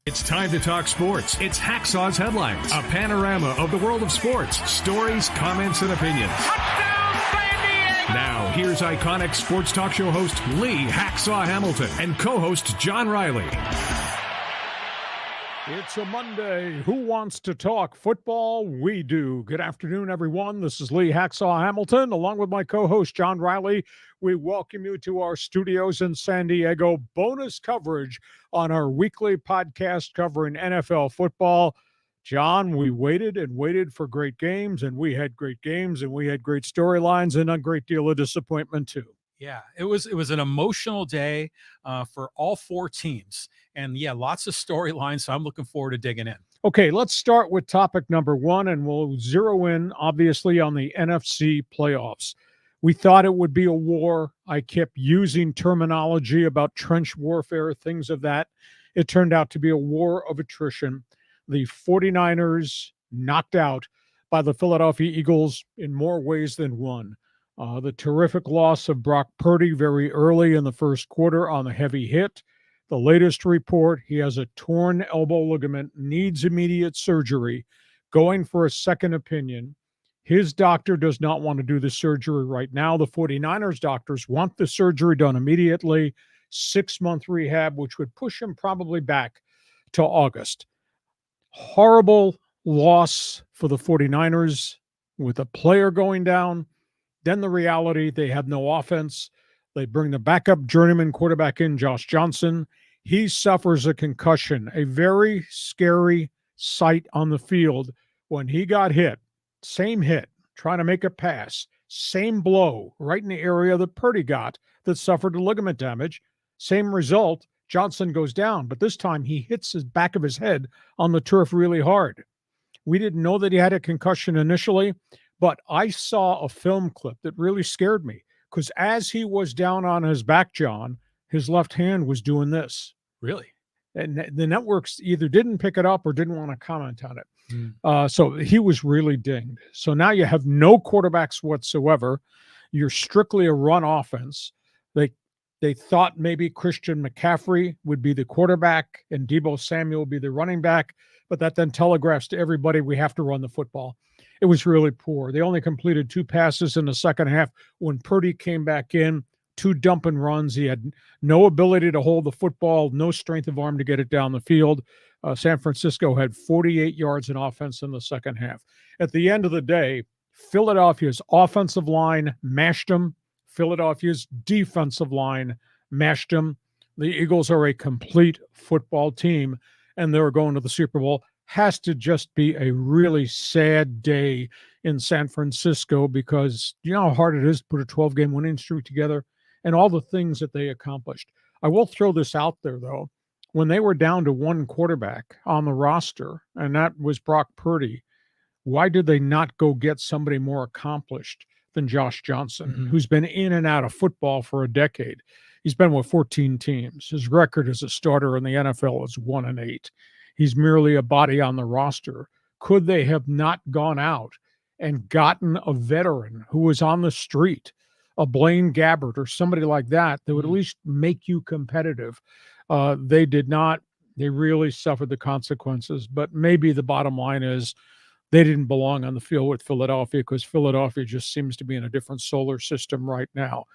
It's time to talk sports. It's Hacksaw's Headlines, a panorama of the world of sports, stories, comments, and opinions. Now, here's iconic sports talk show host Lee Hacksaw Hamilton and co-host John Riley. It's a Monday. Who wants to talk football? We do. Good afternoon, everyone. This is Lee Hacksaw Hamilton, along with my co-host John Riley. We welcome you to our studios in San Diego. Bonus coverage on our weekly podcast covering NFL football. John, we waited and waited for great games, and we had great games, and we had great storylines, and a great deal of disappointment too. Yeah, it was an emotional day for all four teams. And yeah, lots of storylines, so I'm looking forward to digging in. Okay, let's start with topic number one, and we'll zero in, obviously, on the NFC playoffs. We thought it would be a war. I kept using terminology about trench warfare, things of that. It turned out to be a war of attrition. The 49ers knocked out by the Philadelphia Eagles in more ways than one. The terrific loss of Brock Purdy very early in the first quarter on the heavy hit. The latest report, he has a torn elbow ligament, needs immediate surgery, going for a second opinion. His doctor does not want to do the surgery right now. The 49ers doctors want the surgery done immediately, 6-month rehab, which would push him probably back to August. Horrible loss for the 49ers with a player going down. Then the reality, they have no offense. They bring the backup journeyman quarterback in, Josh Johnson. He suffers a concussion, a very scary sight on the field when he got hit. Same hit, trying to make a pass. Same blow, right in the area that Purdy got that suffered a ligament damage. Same result, Johnson goes down, but this time he hits the back of his head on the turf really hard. We didn't know that he had a concussion initially, but I saw a film clip that really scared me because as he was down on his back, John, his left hand was doing this. Really? And the networks either didn't pick it up or didn't want to comment on it. So he was really dinged. So now you have no quarterbacks whatsoever. You're strictly a run offense. They thought maybe Christian McCaffrey would be the quarterback and Deebo Samuel would be the running back, but that then telegraphs to everybody we have to run the football. It was really poor. They only completed 2 passes in the second half when Purdy came back in, 2 dump and runs. He had no ability to hold the football, no strength of arm to get it down the field. San Francisco had 48 yards in offense in the second half. At the end of the day, Philadelphia's offensive line mashed them. Philadelphia's defensive line mashed them. The Eagles are a complete football team, and they're going to the Super Bowl. Has to just be a really sad day in San Francisco because you know how hard it is to put a 12-game winning streak together and all the things that they accomplished. I will throw this out there, though. When they were down to one quarterback on the roster, and that was Brock Purdy, why did they not go get somebody more accomplished than Josh Johnson, who's been in and out of football for a decade? He's been with 14 teams. His record as a starter in the NFL is 1-8. He's merely a body on the roster. Could they have not gone out and gotten a veteran who was on the street, a Blaine Gabbert or somebody like that would at least make you competitive? They did not. They really suffered the consequences. But maybe the bottom line is they didn't belong on the field with Philadelphia because Philadelphia just seems to be in a different solar system right now.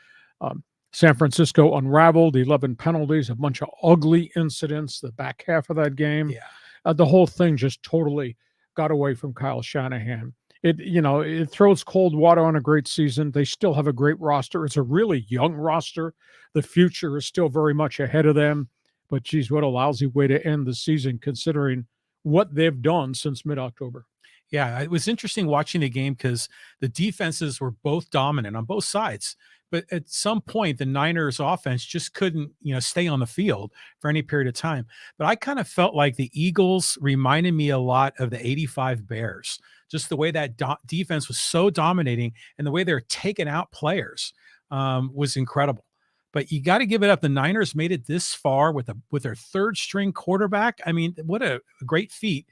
San Francisco unraveled, 11 penalties, a bunch of ugly incidents, the back half of that game. Yeah. The whole thing just totally got away from Kyle Shanahan. It throws cold water on a great season. They still have a great roster. It's a really young roster. The future is still very much ahead of them. But, geez, what a lousy way to end the season considering what they've done since mid-October. Yeah, it was interesting watching the game because the defenses were both dominant on both sides. But at some point, the Niners offense just couldn't, stay on the field for any period of time. But I kind of felt like the Eagles reminded me a lot of the '85 Bears. Just the way that defense was so dominating and the way they're taking out players was incredible. But you got to give it up. The Niners made it this far with their third string quarterback. I mean, what a great feat.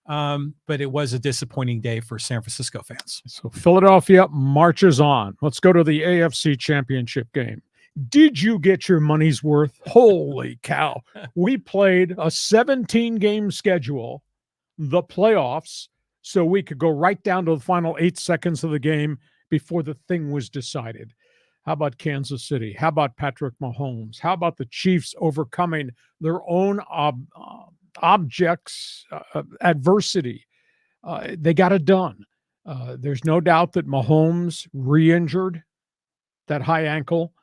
But it was a disappointing day for San Francisco fans. So Philadelphia marches on. Let's go to the AFC Championship game. Did you get your money's worth? Holy cow. We played a 17-game schedule, the playoffs, so we could go right down to the final 8 seconds of the game before the thing was decided. How about Kansas City? How about Patrick Mahomes? How about the Chiefs overcoming their own adversity? They got it done. There's no doubt that Mahomes re-injured that high ankle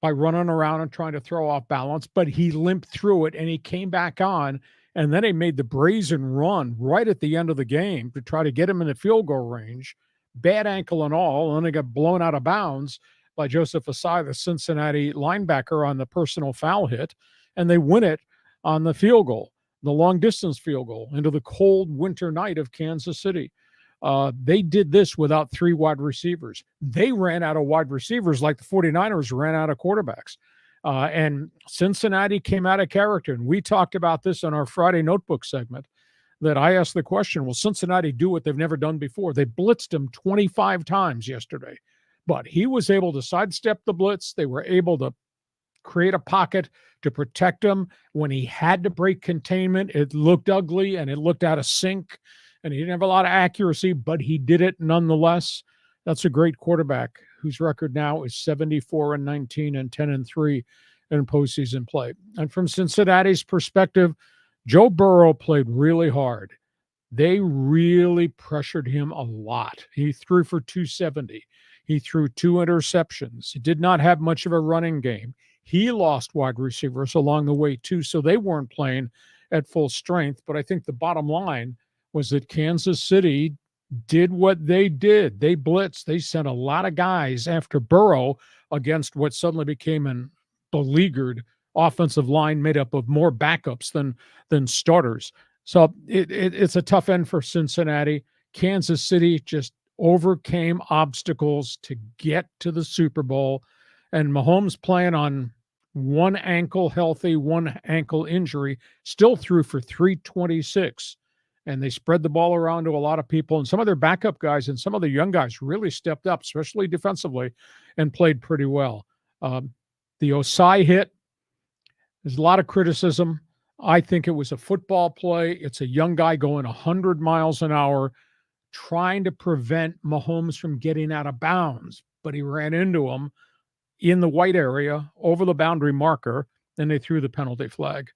by running around and trying to throw off balance, but he limped through it and he came back on, and then he made the brazen run right at the end of the game to try to get him in the field goal range, bad ankle and all, and then he got blown out of bounds by Joseph Asai, the Cincinnati linebacker, on the personal foul hit, and they win it on the field goal, the long-distance field goal, into the cold winter night of Kansas City. They did this without 3 wide receivers. They ran out of wide receivers like the 49ers ran out of quarterbacks. And Cincinnati came out of character. And we talked about this on our Friday Notebook segment, that I asked the question, will Cincinnati do what they've never done before? They blitzed him 25 times yesterday, but he was able to sidestep the blitz. They were able to create a pocket to protect him. When he had to break containment, it looked ugly and it looked out of sync. And he didn't have a lot of accuracy, but he did it nonetheless. That's a great quarterback whose record now is 74-19 and 10-3 in postseason play. And from Cincinnati's perspective, Joe Burrow played really hard. They really pressured him a lot. He threw for 270. He threw 2 interceptions. He did not have much of a running game. He lost wide receivers along the way too, so they weren't playing at full strength. But I think the bottom line was that Kansas City did what they did. They blitzed. They sent a lot of guys after Burrow against what suddenly became an beleaguered offensive line made up of more backups than starters. So it's a tough end for Cincinnati. Kansas City just overcame obstacles to get to the Super Bowl. And Mahomes, playing on one ankle healthy, one ankle injury, still threw for 326. And they spread the ball around to a lot of people. And some of their backup guys and some of the young guys really stepped up, especially defensively, and played pretty well. The Osai hit, there's a lot of criticism. I think it was a football play. It's a young guy going 100 miles an hour, trying to prevent Mahomes from getting out of bounds. But he ran into him in the white area over the boundary marker, and they threw the penalty flag.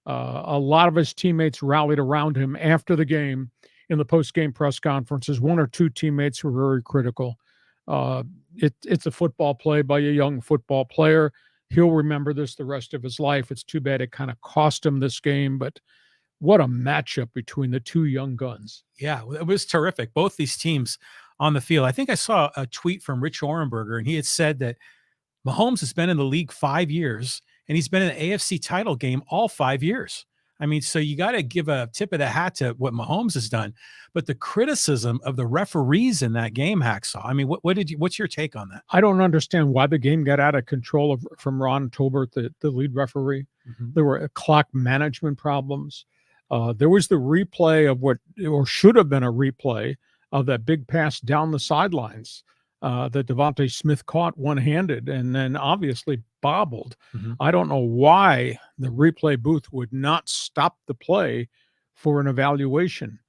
A lot of his teammates rallied around him after the game in the post-game press conferences. 1 or 2 teammates were very critical. It's a football play by a young football player. He'll remember this the rest of his life. It's too bad it kind of cost him this game, but what a matchup between the 2 young guns. Yeah, it was terrific. Both these teams on the field. I think I saw a tweet from Rich Orenberger, and he had said that Mahomes has been in the league 5 years, and he's been in the AFC title game all 5 years. I mean, so you got to give a tip of the hat to what Mahomes has done. But the criticism of the referees in that game, Hacksaw, I mean, what's your take on that? I don't understand why the game got out of control from Ron Tolbert, the lead referee. Mm-hmm. There were clock management problems. There was the replay of what, or should have been a replay of that big pass down the sidelines that Devontae Smith caught one-handed and then obviously bobbled. Mm-hmm. I don't know why the replay booth would not stop the play for an evaluation.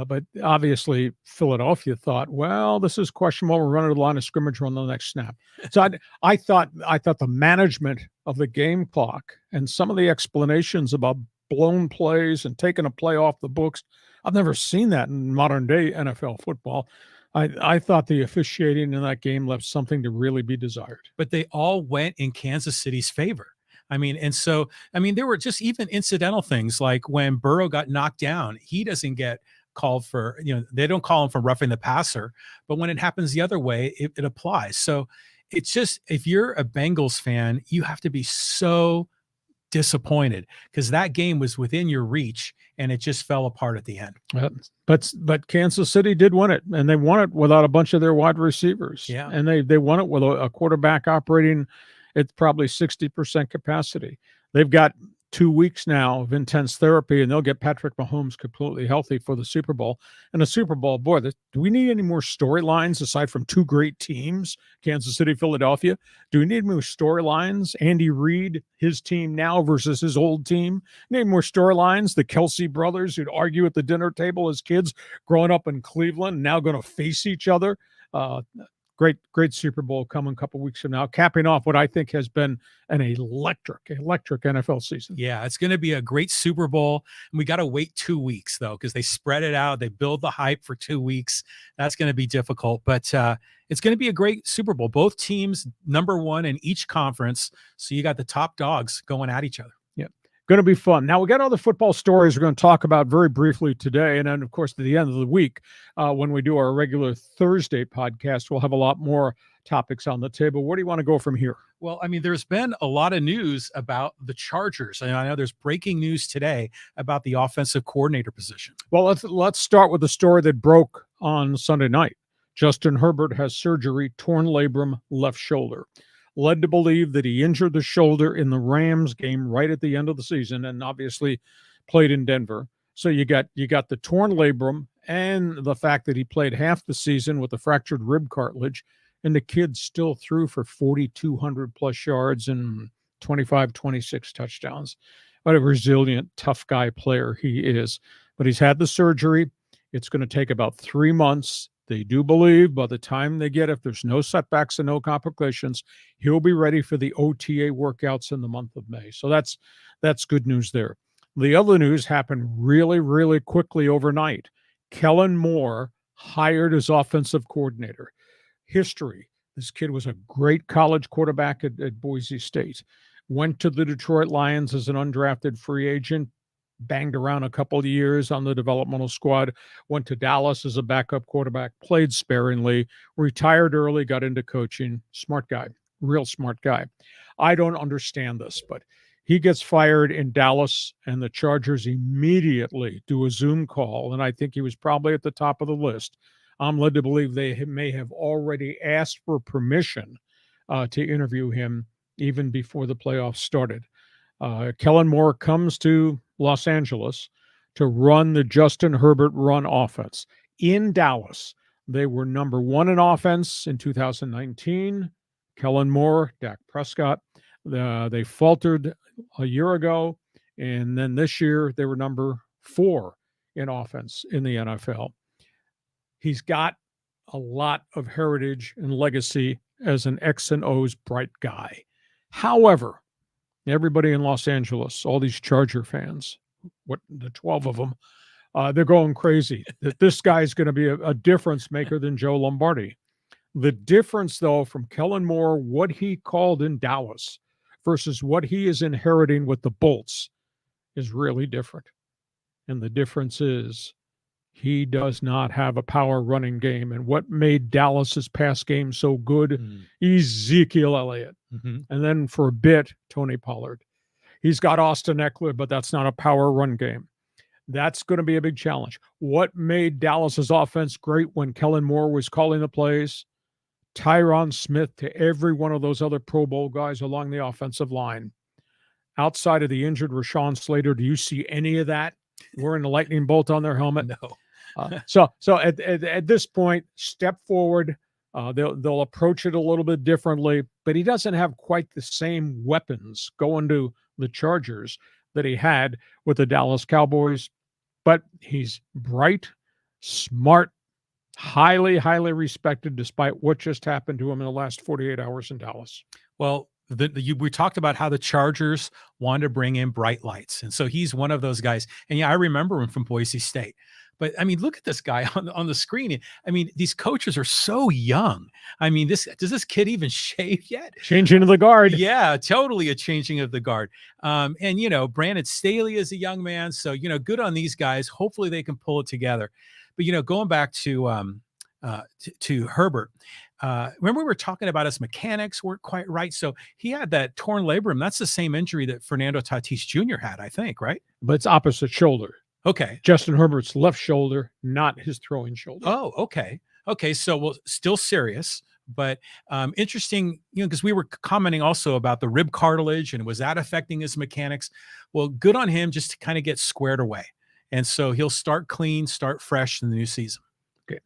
But obviously Philadelphia thought, well, this is questionable. We're running to the line of scrimmage on the next snap. So I thought the management of the game clock and some of the explanations about blown plays and taking a play off the books, I've never seen that in modern day NFL football. I thought the officiating in that game left something to really be desired. But they all went in Kansas City's favor. I mean, and so, I mean, there were just even incidental things like when Burrow got knocked down, he doesn't get called for, they don't call him for roughing the passer, but when it happens the other way, it applies. So it's just, if you're a Bengals fan, you have to be so disappointed because that game was within your reach and it just fell apart at the end. But Kansas City did win it, and they won it without a bunch of their wide receivers. Yeah. And they won it with a quarterback operating at probably 60% capacity. They've got 2 weeks now of intense therapy, and they'll get Patrick Mahomes completely healthy for the Super Bowl. And the Super Bowl, boy, do we need any more storylines aside from two great teams, Kansas City, Philadelphia? Do we need more storylines? Andy Reid, his team now versus his old team. Need more storylines? The Kelsey brothers who'd argue at the dinner table as kids growing up in Cleveland, now going to face each other. Great Super Bowl coming a couple weeks from now, capping off what I think has been an electric NFL season. Yeah, it's going to be a great Super Bowl. And we got to wait 2 weeks, though, because they spread it out. They build the hype for 2 weeks. That's going to be difficult. But it's going to be a great Super Bowl. Both teams, #1 in each conference. So you got the top dogs going at each other. Going to be fun. Now, we got all the football stories we're going to talk about very briefly today. And then, of course, at the end of the week, when we do our regular Thursday podcast, we'll have a lot more topics on the table. Where do you want to go from here? Well, I mean, there's been a lot of news about the Chargers. And I know there's breaking news today about the offensive coordinator position. Well, let's start with the story that broke on Sunday night. Justin Herbert has surgery, torn labrum, left shoulder. Led to believe that he injured the shoulder in the Rams game right at the end of the season, and obviously played in Denver. So you got the torn labrum and the fact that he played half the season with a fractured rib cartilage, and the kid still threw for 4,200 plus yards and 26 touchdowns. What a resilient, tough guy player he is. But he's had the surgery. It's going to take about 3 months. They do believe by the time they get, if there's no setbacks and no complications, he'll be ready for the OTA workouts in the month of May. So that's good news there. The other news happened really, really quickly overnight. Kellen Moore hired as offensive coordinator. History. This kid was a great college quarterback at Boise State. Went to the Detroit Lions as an undrafted free agent. Banged around a couple of years on the developmental squad, went to Dallas as a backup quarterback, played sparingly, retired early, got into coaching. Smart guy, real smart guy. I don't understand this, but he gets fired in Dallas, and the Chargers immediately do a Zoom call, and I think he was probably at the top of the list. I'm led to believe they may have already asked for permission to interview him even before the playoffs started. Kellen Moore comes to Los Angeles to run the Justin Herbert run offense. In Dallas, they were #1 in offense in 2019. Kellen Moore, Dak Prescott. They faltered a year ago, and then this year they were #4 in offense in the NFL. He's got a lot of heritage and legacy as an X and O's bright guy. However, everybody in Los Angeles, all these Charger fans, the 12 of them, they're going crazy that this guy's going to be a difference maker than Joe Lombardi. The difference, though, from Kellen Moore, what he called in Dallas versus what he is inheriting with the Bolts is really different. And the difference is he does not have a power running game. And what made Dallas's pass game so good, Ezekiel Elliott. And then for a bit, Tony Pollard. He's got Austin Eckler, but that's not a power run game. That's going to be a big challenge. What made Dallas's offense great when Kellen Moore was calling the plays? Tyron Smith to every one of those other Pro Bowl guys along the offensive line. Outside of the injured Rashawn Slater, do you see any of that wearing the lightning bolt on their helmet? No. So at this point, step forward. They'll approach it a little bit differently, but he doesn't have quite the same weapons going to the Chargers that he had with the Dallas Cowboys. But he's bright, smart, highly, highly respected despite what just happened to him in the last 48 hours in Dallas. Well, we talked about how the Chargers wanted to bring in bright lights. And so he's one of those guys. And yeah, I remember him from Boise State. But I mean, look at this guy on the screen. I mean, these coaches are so young. I mean, does this kid even shave yet? Changing of the guard. Yeah, totally a changing of the guard. And, Brandon Staley is a young man. So, good on these guys. Hopefully they can pull it together. But, going back to Herbert, remember we were talking about his mechanics weren't quite right. So he had that torn labrum. That's the same injury that Fernando Tatis Jr. had, I think, right? But it's opposite shoulder. Okay. Justin Herbert's left shoulder, not his throwing shoulder. Oh, okay. Okay. So, still serious, But interesting, because we were commenting also about the rib cartilage and was that affecting his mechanics? Well, good on him just to kind of get squared away. And so he'll start clean, start fresh in the new season. Okay.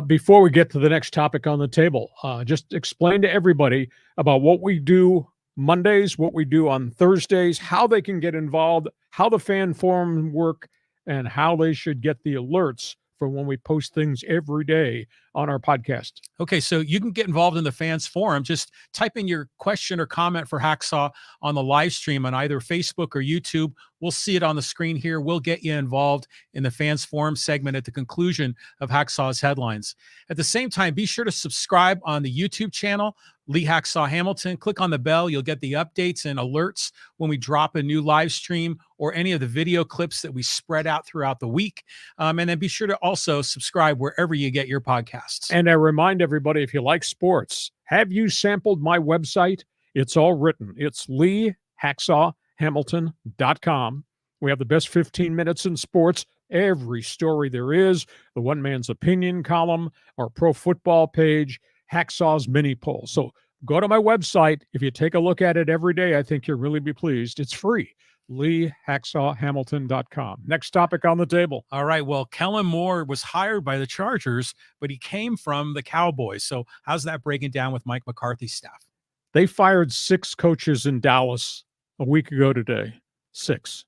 Before we get to the next topic on the table, just explain to everybody about what we do Mondays, what we do on Thursdays, how they can get involved, how the fan forum work, and how they should get the alerts for when we post things every day on our podcast. Okay, so you can get involved in the fans forum. Just type in your question or comment for Hacksaw on the live stream on either Facebook or YouTube. We'll see it on the screen here. We'll get you involved in the fans forum segment at the conclusion of Hacksaw's headlines. At the same time, be sure to subscribe on the YouTube channel, Lee Hacksaw Hamilton. Click on the bell. You'll get the updates and alerts when we drop a new live stream or any of the video clips that we spread out throughout the week. And then be sure to also subscribe wherever you get your podcasts. And I remind everybody, if you like sports, have you sampled my website? It's all written. It's LeeHacksawHamilton.com. We have the best 15 minutes in sports, every story there is, the one man's opinion column, our pro football page, Hacksaw's mini poll. So go to my website. If you take a look at it every day, I think you'll really be pleased. It's free. LeeHacksawHamilton.com. Next topic on the table. All right. Well, Kellen Moore was hired by the Chargers, but he came from the Cowboys. So how's that breaking down with Mike McCarthy's staff? They fired 6 coaches in Dallas a week ago today. 6.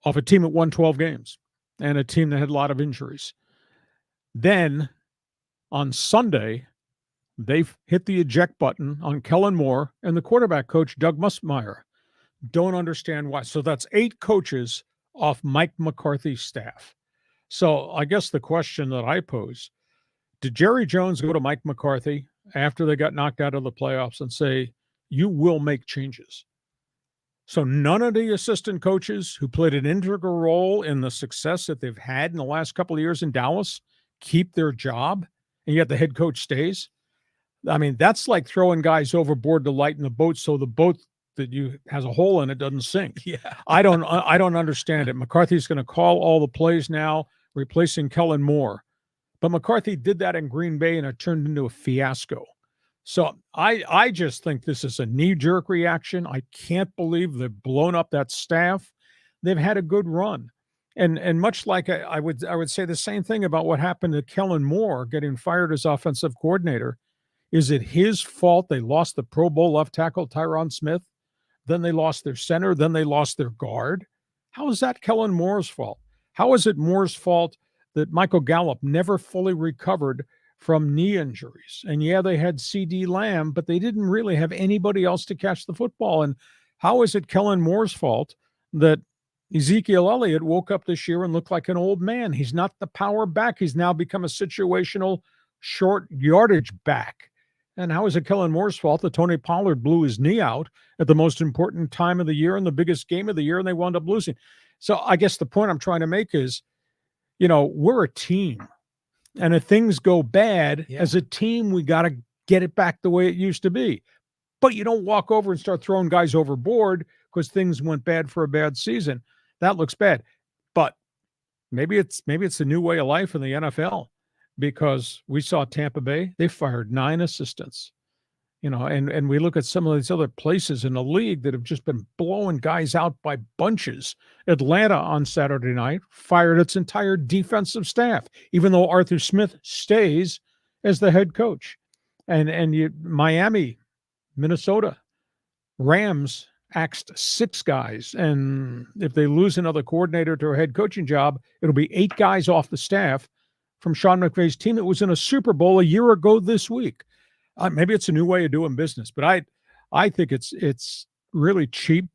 Off a team that won 12 games and a team that had a lot of injuries. Then on Sunday, they hit the eject button on Kellen Moore and the quarterback coach, Doug Musmeyer. Don't understand why. So that's 8 coaches off Mike McCarthy's staff. So I guess the question that I pose, did Jerry Jones go to Mike McCarthy after they got knocked out of the playoffs and say, you will make changes? So none of the assistant coaches who played an integral role in the success that they've had in the last couple of years in Dallas keep their job, and yet the head coach stays? I mean, that's like throwing guys overboard to lighten the boat so the boat that you has a hole in it doesn't sink. Yeah. I don't understand it. McCarthy's going to call all the plays now, replacing Kellen Moore. But McCarthy did that in Green Bay, and it turned into a fiasco. So I just think this is a knee-jerk reaction. I can't believe they've blown up that staff. They've had a good run. And much like I would say the same thing about what happened to Kellen Moore getting fired as offensive coordinator. Is it his fault they lost the Pro Bowl left tackle Tyron Smith? Then they lost their center. Then they lost their guard. How is that Kellen Moore's fault? How is it Moore's fault that Michael Gallup never fully recovered from knee injuries? And yeah, they had CD Lamb, but they didn't really have anybody else to catch the football. And how is it Kellen Moore's fault that Ezekiel Elliott woke up this year and looked like an old man? He's not the power back. He's now become a situational short yardage back. And how is it Kellen Moore's fault that Tony Pollard blew his knee out at the most important time of the year and the biggest game of the year, and they wound up losing? So I guess the point I'm trying to make is, we're a team. And if things go bad, as a team, we got to get it back the way it used to be. But you don't walk over and start throwing guys overboard because things went bad for a bad season. That looks bad. But maybe it's a new way of life in the NFL. Because we saw Tampa Bay, they fired 9 assistants, and we look at some of these other places in the league that have just been blowing guys out by bunches. Atlanta on Saturday night fired its entire defensive staff, even though Arthur Smith stays as the head coach. And Miami, Minnesota, Rams axed 6 guys. And if they lose another coordinator to a head coaching job, it'll be 8 guys off the staff from Sean McVay's team that was in a Super Bowl a year ago this week. Maybe it's a new way of doing business, but I think it's really cheap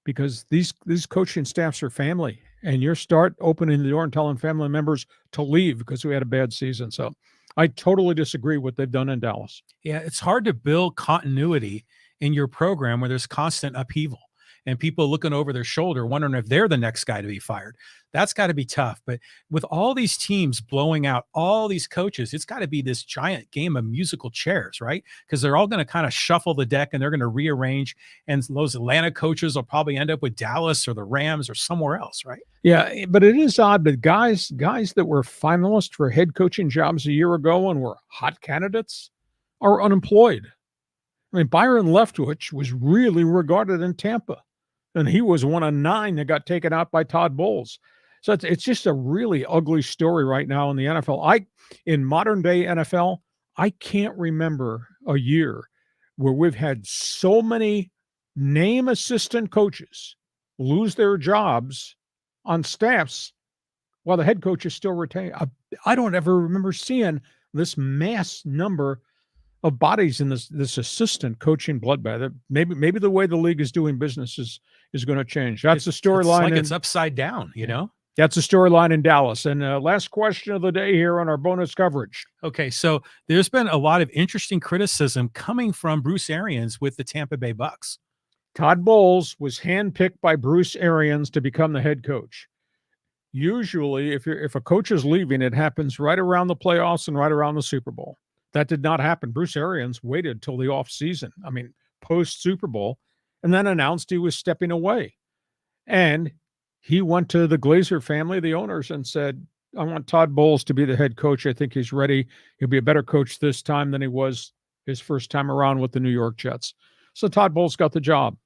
because these coaching staffs are family, and you start opening the door and telling family members to leave because we had a bad season. So I totally disagree with what they've done in Dallas. Yeah, it's hard to build continuity in your program where there's constant upheaval and people looking over their shoulder, wondering if they're the next guy to be fired. That's got to be tough. But with all these teams blowing out all these coaches, it's got to be this giant game of musical chairs, right? Because they're all going to kind of shuffle the deck and they're going to rearrange. And those Atlanta coaches will probably end up with Dallas or the Rams or somewhere else, right? Yeah, but it is odd that guys that were finalists for head coaching jobs a year ago and were hot candidates are unemployed. I mean, Byron Leftwich was really regarded in Tampa, and he was one of 9 that got taken out by Todd Bowles. So it's just a really ugly story right now in the NFL. In modern day NFL, I can't remember a year where we've had so many name assistant coaches lose their jobs on staffs while the head coach is still retained. I don't ever remember seeing this mass number of bodies in this assistant coaching bloodbath. Maybe the way the league is doing business is going to change. That's the storyline. It's upside down, you know? That's a storyline in Dallas. And last question of the day here on our bonus coverage. Okay, so there's been a lot of interesting criticism coming from Bruce Arians with the Tampa Bay Bucks. Todd Bowles was handpicked by Bruce Arians to become the head coach. Usually, if a coach is leaving, it happens right around the playoffs and right around the Super Bowl. That did not happen. Bruce Arians waited till the offseason, post-Super Bowl, and then announced he was stepping away. And he went to the Glazer family, the owners, and said, I want Todd Bowles to be the head coach. I think he's ready. He'll be a better coach this time than he was his first time around with the New York Jets. So Todd Bowles got the job,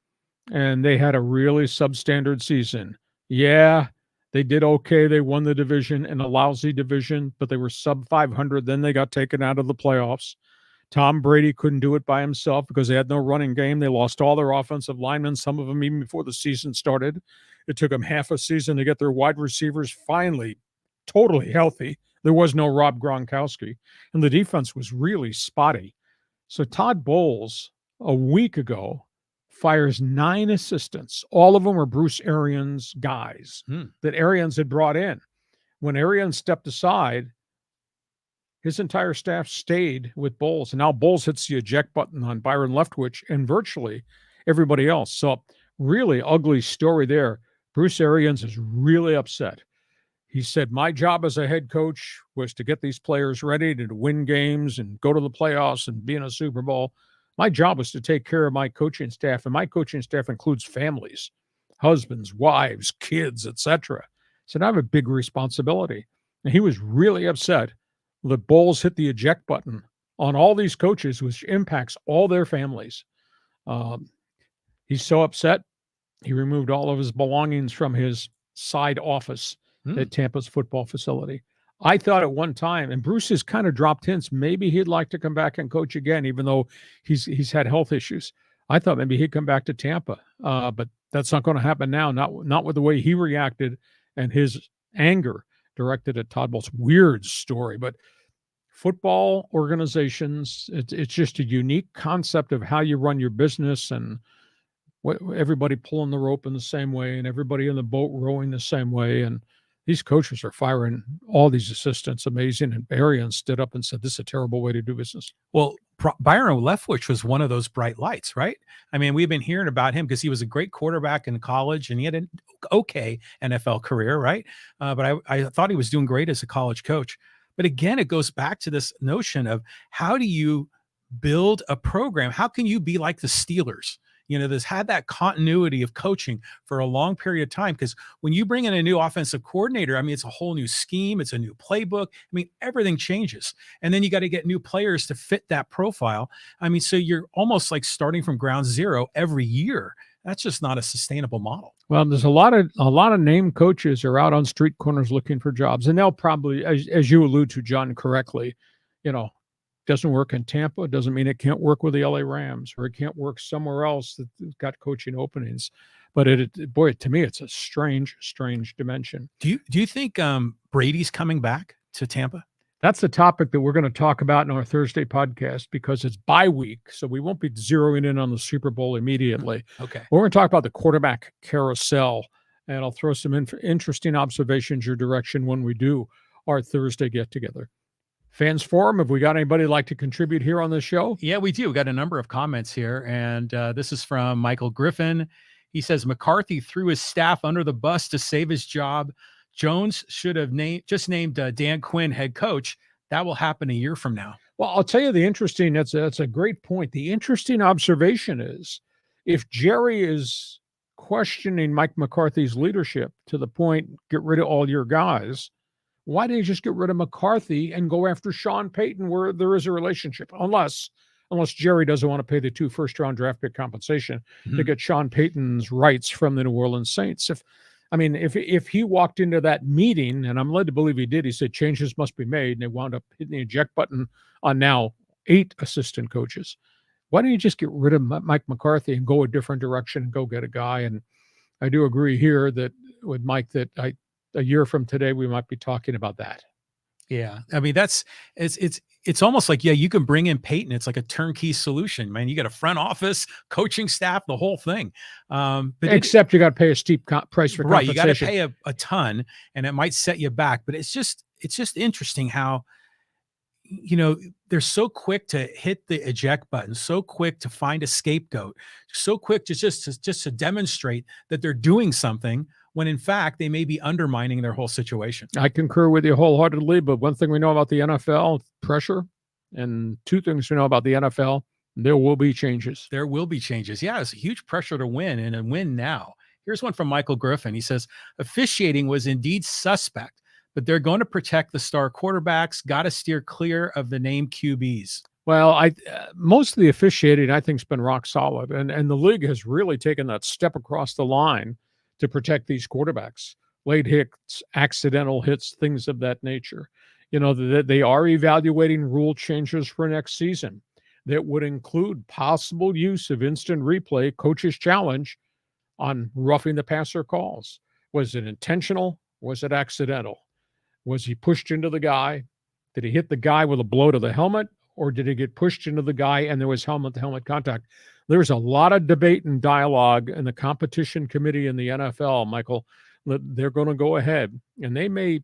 and they had a really substandard season. Yeah, they did okay. They won the division in a lousy division, but they were sub 500. Then they got taken out of the playoffs. Tom Brady couldn't do it by himself because they had no running game. They lost all their offensive linemen, some of them even before the season started. It took them half a season to get their wide receivers finally totally healthy. There was no Rob Gronkowski, and the defense was really spotty. So Todd Bowles, a week ago, fires 9 assistants. All of them were Bruce Arians guys that Arians had brought in. When Arians stepped aside, his entire staff stayed with Bowles. And now Bowles hits the eject button on Byron Leftwich and virtually everybody else. So really ugly story there. Bruce Arians is really upset. He said, my job as a head coach was to get these players ready to win games and go to the playoffs and be in a Super Bowl. My job was to take care of my coaching staff, and my coaching staff includes families, husbands, wives, kids, etc. So I have a big responsibility. And he was really upset that Bowles hit the eject button on all these coaches, which impacts all their families. He's so upset, he removed all of his belongings from his side office at Tampa's football facility. I thought at one time, and Bruce has kind of dropped hints, maybe he'd like to come back and coach again, even though he's had health issues. I thought maybe he'd come back to Tampa, but that's not going to happen now, not with the way he reacted and his anger directed at Todd Bowles. Weird story, but football organizations, it's just a unique concept of how you run your business and everybody pulling the rope in the same way and everybody in the boat rowing the same way. And these coaches are firing all these assistants. Amazing. And Arians stood up and said, this is a terrible way to do business. Well, Byron Leftwich was one of those bright lights, right? I mean, we've been hearing about him because he was a great quarterback in college and he had an okay NFL career, right? But I thought he was doing great as a college coach. But again, it goes back to this notion of how do you build a program? How can you be like the Steelers? You know, there's had that continuity of coaching for a long period of time, because when you bring in a new offensive coordinator, I mean, it's a whole new scheme. It's a new playbook. I mean, everything changes. And then you got to get new players to fit that profile. I mean, so you're almost like starting from ground zero every year. That's just not a sustainable model. Well, there's a lot of named coaches are out on street corners looking for jobs. And they'll probably, as you allude to, John, correctly, you know, doesn't work in Tampa doesn't mean it can't work with the LA Rams, or it can't work somewhere else that's got coaching openings. But boy, to me, it's a strange dimension. Do you think Brady's coming back to Tampa? That's the topic that we're going to talk about in our Thursday podcast, because it's bye week, so we won't be zeroing in on the Super Bowl immediately. Okay. We're going to talk about the quarterback carousel, and I'll throw some interesting observations your direction when we do our Thursday get-together. Fans Forum, have we got anybody like to contribute here on the show? Yeah, we do. We got a number of comments here, and this is from Michael Griffin. He says, McCarthy threw his staff under the bus to save his job. Jones should have just named Dan Quinn head coach. That will happen a year from now. Well, I'll tell you that's a great point. The interesting observation is, if Jerry is questioning Mike McCarthy's leadership to the point, get rid of all your guys, why didn't you just get rid of McCarthy and go after Sean Payton, where there is a relationship? Unless unless Jerry doesn't want to pay the 2 first-round draft pick compensation to get Sean Payton's rights from the New Orleans Saints. If he walked into that meeting, and I'm led to believe he did, he said changes must be made, and they wound up hitting the eject button on now 8 assistant coaches. Why don't you just get rid of Mike McCarthy and go a different direction and go get a guy? And I do agree here that with Mike that a year from today we might be talking about that. Yeah, I mean it's almost like, yeah, you can bring in Peyton. It's like a turnkey solution, man. You got a front office, coaching staff, the whole thing. But except you got to pay a steep price for compensation. Right, you got to pay a ton, and it might set you back. But it's just interesting how, they're so quick to hit the eject button, so quick to find a scapegoat, so quick to just to demonstrate that they're doing something, when in fact they may be undermining their whole situation. I concur with you wholeheartedly, but one thing we know about the NFL, pressure, and 2 things we know about the NFL, there will be changes. There will be changes. Yeah, it's a huge pressure to win, and a win now. Here's one from Michael Griffin. He says, officiating was indeed suspect, but they're going to protect the star quarterbacks, got to steer clear of the named QBs. Well, most of the officiating, I think, has been rock solid, and the league has really taken that step across the line to protect these quarterbacks, late hits, accidental hits, things of that nature. That they are evaluating rule changes for next season that would include possible use of instant replay, coach's challenge, on roughing the passer calls. Was it intentional? Was it accidental? Was he pushed into the guy? Did he hit the guy with a blow to the helmet? Or did he get pushed into the guy and there was helmet-to-helmet contact? There's a lot of debate and dialogue in the competition committee in the NFL, Michael. They're going to go ahead, and they may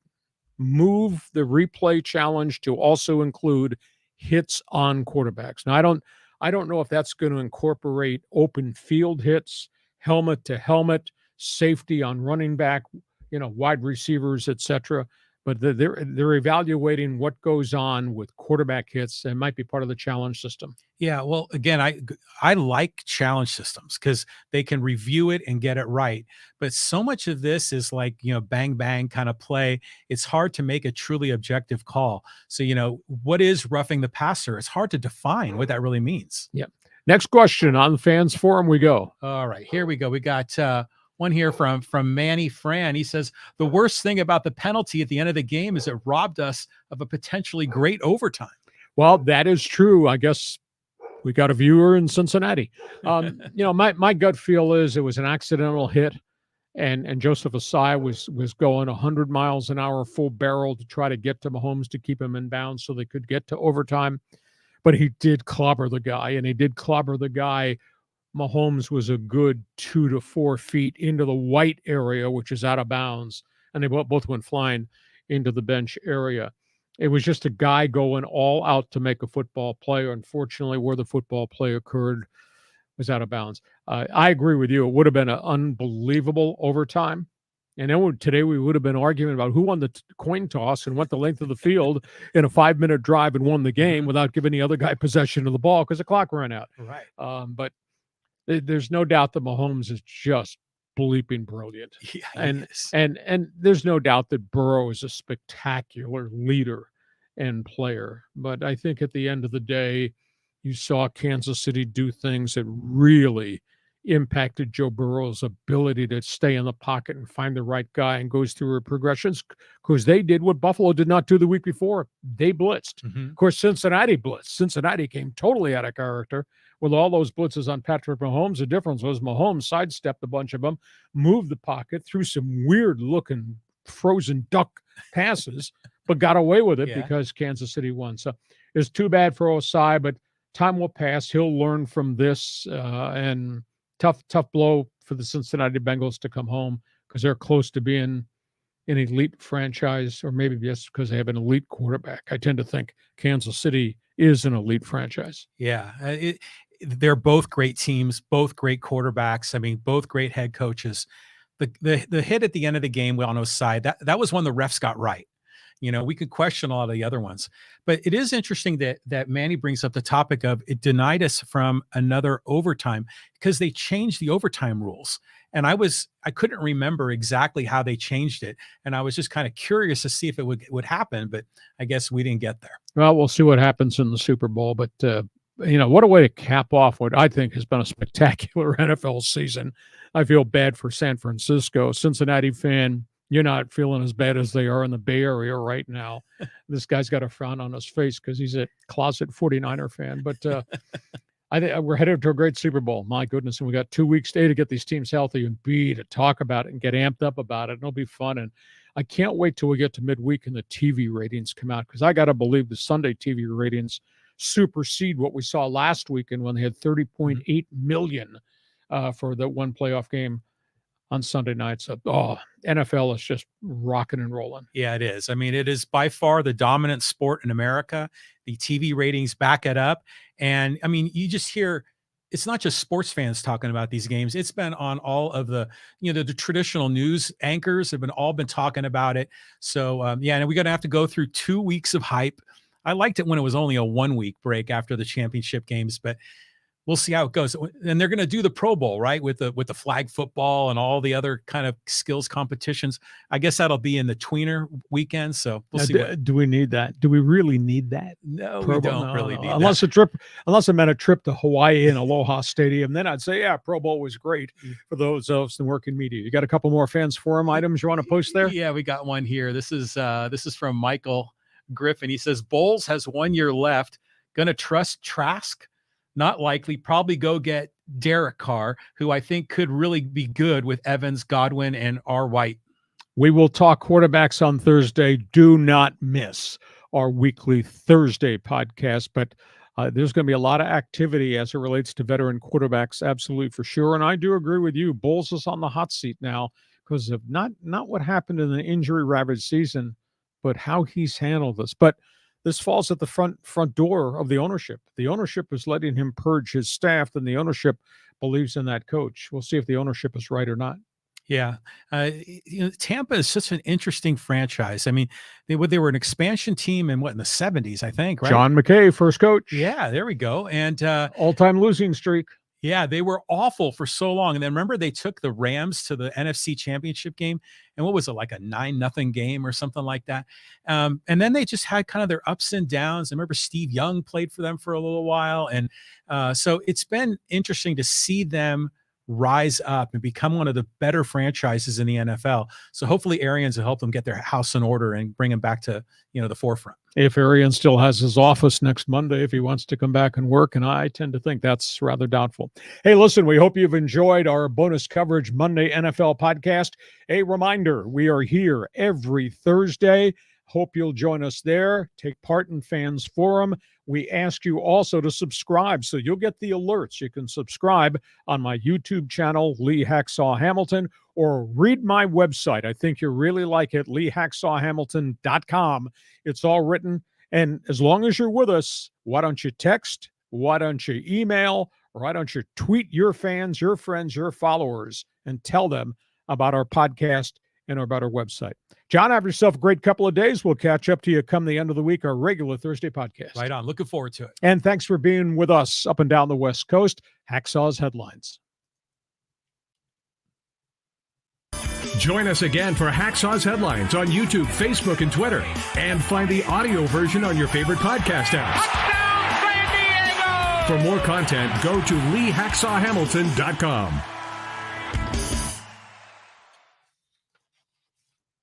move the replay challenge to also include hits on quarterbacks. Now, I don't know if that's going to incorporate open field hits, helmet-to-helmet, safety on running back, wide receivers, etc. But they're evaluating what goes on with quarterback hits and might be part of the challenge system. Yeah, well, again, I like challenge systems because they can review it and get it right. But so much of this is like, bang, bang kind of play. It's hard to make a truly objective call. So, what is roughing the passer? It's hard to define what that really means. Yep. Next question on the fans forum we go. All right, here we go. We got one here from Manny Fran. He says, the worst thing about the penalty at the end of the game is it robbed us of a potentially great overtime. Well, that is true. I guess we got a viewer in Cincinnati. My gut feel is it was an accidental hit, and Joseph Asai was going 100 miles an hour full barrel to try to get to Mahomes to keep him in bounds so they could get to overtime. But he did clobber the guy, and he did clobber the guy. Mahomes was a good 2 to 4 feet into the white area, which is out of bounds, and they both went flying into the bench area. It was just a guy going all out to make a football play. Unfortunately, where the football play occurred was out of bounds. I agree with you. It would have been an unbelievable overtime. And then today we would have been arguing about who won the coin toss and went the length of the field in a 5-minute drive and won the game without giving the other guy possession of the ball because the clock ran out. Right. But there's no doubt that Mahomes is just bleeping brilliant. Yeah, and there's no doubt that Burrow is a spectacular leader and player. But I think at the end of the day, you saw Kansas City do things that really impacted Joe Burrow's ability to stay in the pocket and find the right guy and goes through her progressions, because they did what Buffalo did not do the week before. They blitzed. Mm-hmm. Of course, Cincinnati blitzed. Cincinnati came totally out of character with all those blitzes on Patrick Mahomes. The difference was Mahomes sidestepped a bunch of them, moved the pocket, threw some weird-looking frozen duck passes, but got away with it because Kansas City won. So it's too bad for Osai, but time will pass. He'll learn from this, and tough blow for the Cincinnati Bengals to come home because they're close to being an elite franchise, or maybe just because they have an elite quarterback. I tend to think Kansas City is an elite franchise. Yeah, they're both great teams, both great quarterbacks. I mean, both great head coaches. The hit at the end of the game on Osai, that was one the refs got right. We could question a lot of the other ones, but it is interesting that Manny brings up the topic of it denied us from another overtime because they changed the overtime rules. And I couldn't remember exactly how they changed it. And I was just kind of curious to see if it would happen, but I guess we didn't get there. Well, we'll see what happens in the Super Bowl, but what a way to cap off what I think has been a spectacular NFL season. I feel bad for San Francisco. Cincinnati fan, you're not feeling as bad as they are in the Bay Area right now. This guy's got a frown on his face because he's a closet 49er fan. But I think we're headed to a great Super Bowl. My goodness. And we got 2 weeks, A, to get these teams healthy, and B, to talk about it and get amped up about it. And it'll be fun. And I can't wait till we get to midweek and the TV ratings come out, because I got to believe the Sunday TV ratings supersede what we saw last weekend when they had 30.8 million for the one playoff game on Sunday night. So, NFL is just rocking and rolling. Yeah, it is. I mean, it is by far the dominant sport in America. The TV ratings back it up. And I mean, you just hear, it's not just sports fans talking about these games. It's been on all of the, the traditional news anchors have all been talking about it. So, and we're going to have to go through 2 weeks of hype. I liked it when it was only a 1 week break after the championship games, but we'll see how it goes. And they're going to do the Pro Bowl, right? With the flag football and all the other kind of skills competitions. I guess that'll be in the tweener weekend. So we'll see. Do we need that? Do we really need that? No, we don't really need unless that. Unless it meant a trip to Hawaii and Aloha Stadium, then I'd say, yeah, Pro Bowl was great for those of us in working media. You got a couple more fans forum items you want to post there? Yeah, we got one here. This is from Michael Griffin. He says, Bowles has 1 year left. Gonna trust Trask? Not likely. Probably go get Derek Carr, who I think could really be good with Evans, Godwin, and R. White. We will talk quarterbacks on Thursday. Do not miss our weekly Thursday podcast. But there's going to be a lot of activity as it relates to veteran quarterbacks, absolutely for sure. And I do agree with you. Bowles is on the hot seat now because of not what happened in the injury-ravaged season, but how he's handled this. But this falls at the front door of the ownership. The ownership is letting him purge his staff, and the ownership believes in that coach. We'll see if the ownership is right or not. Yeah. Tampa is such an interesting franchise. I mean, they were an expansion team in the 70s, I think, right? John McKay, first coach. Yeah, there we go. And all-time losing streak. Yeah, they were awful for so long. And then remember, they took the Rams to the NFC Championship game. And what was it, like a 9-0 game or something like that? And then they just had kind of their ups and downs. I remember Steve Young played for them for a little while. And so it's been interesting to see them rise up and become one of the better franchises in the NFL. So hopefully Arians will help them get their house in order and bring them back to, the forefront. If Arians still has his office next Monday, if he wants to come back and work, and I tend to think that's rather doubtful. Hey, listen, we hope you've enjoyed our bonus coverage Monday NFL podcast. A reminder, we are here every Thursday. Hope you'll join us there. Take part in Fans Forum. We ask you also to subscribe so you'll get the alerts. You can subscribe on my YouTube channel, Lee Hacksaw Hamilton, or read my website. I think you'll really like it, leehacksawhamilton.com. It's all written. And as long as you're with us, why don't you text? Why don't you email? Or why don't you tweet your fans, your friends, your followers, and tell them about our podcast and about our website. John, have yourself a great couple of days. We'll catch up to you come the end of the week, our regular Thursday podcast. Right on. Looking forward to it. And thanks for being with us up and down the West Coast. Hacksaw's Headlines. Join us again for Hacksaw's Headlines on YouTube, Facebook, and Twitter. And find the audio version on your favorite podcast apps. Touchdown, San Diego! For more content, go to leehacksawhamilton.com.